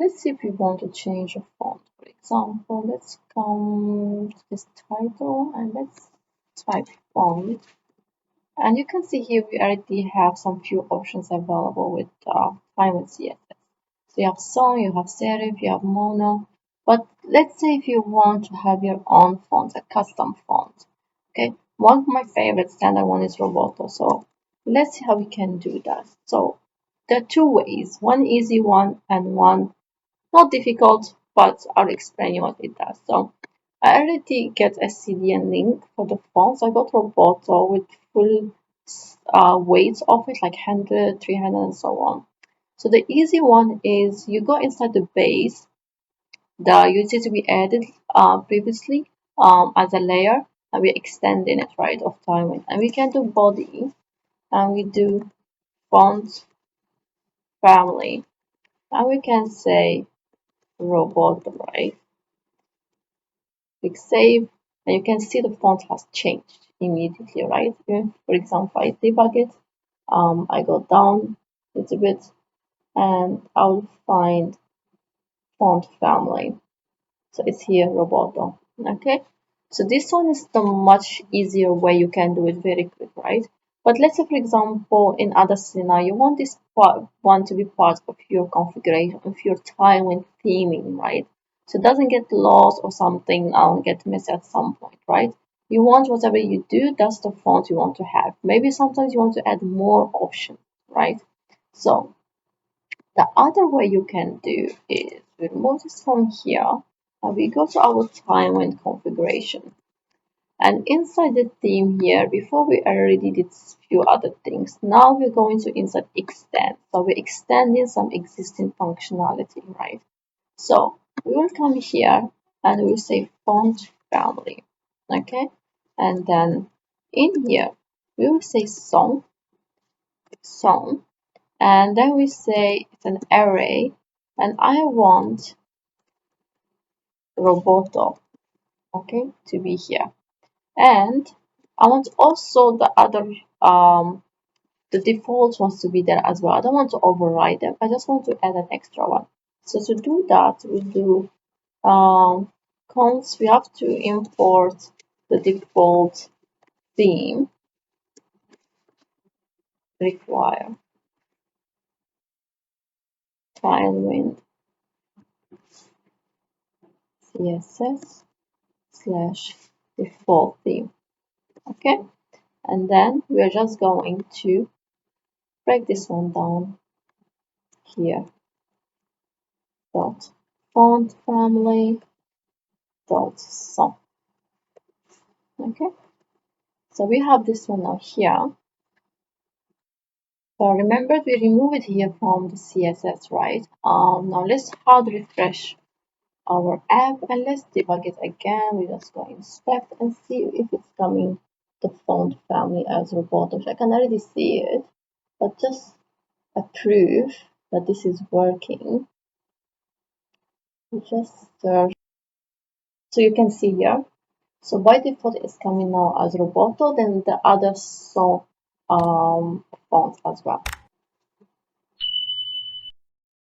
let's see if we want to change a font. For example, let's come to this title and let's type font. And you can see here we already have some few options available with Tailwind CSS. So you have song, you have serif, you have mono. But let's say if you want to have your own font, a custom font. Okay, one of my favorite standard one is Roboto. So let's see how we can do that. So there are two ways, one easy one and one not difficult, but I'll explain you what it does. So I already get a CDN link for the font. So I got Roboto with full weights of it, like 100, 300, and so on. So the easy one is you go inside the base, the user to be added previously as a layer, and we're extending it right of Tailwind. And we can do body, and we do font family, and we can say Roboto, right? Click save, and you can see the font has changed immediately, right? For example, I debug it, I go down a little bit, and I'll find font family. So it's here, Roboto. Okay, so this one is the much easier way you can do it very quick, right? But let's say, for example, in other scenario, you want this one to be part of your configuration, of your Tailwind theming, right? So it doesn't get lost or something get missed at some point, right? You want whatever you do, that's the font you want to have. Maybe sometimes you want to add more options, right? So the other way you can do is we remove this from here and we go to our Tailwind configuration. And inside the theme here, before we already did few other things, now we're going to insert extend. So we're extending some existing functionality, right? So we will come here and we'll say font family, okay? And then in here, we will say song, and then we say it's an array, and I want Roboto, okay, to be here. And I want also the other the default ones to be there as well. I don't want to override them. I just want to add an extra one. So to do that, we do const. We have to import the default theme require Tailwind CSS slash default theme. Okay, and then we are just going to break this one down here. Dot font family dot song. Okay, so we have this one now here. So remember we removed it here from the CSS, right? Now let's hard refresh our app and let's debug it again. We just go inspect and see if it's coming the font family as Roboto. I can already see it, but just a proof that this is working. We just search. So you can see here. So by default it's coming now as Roboto, then the other fonts as well.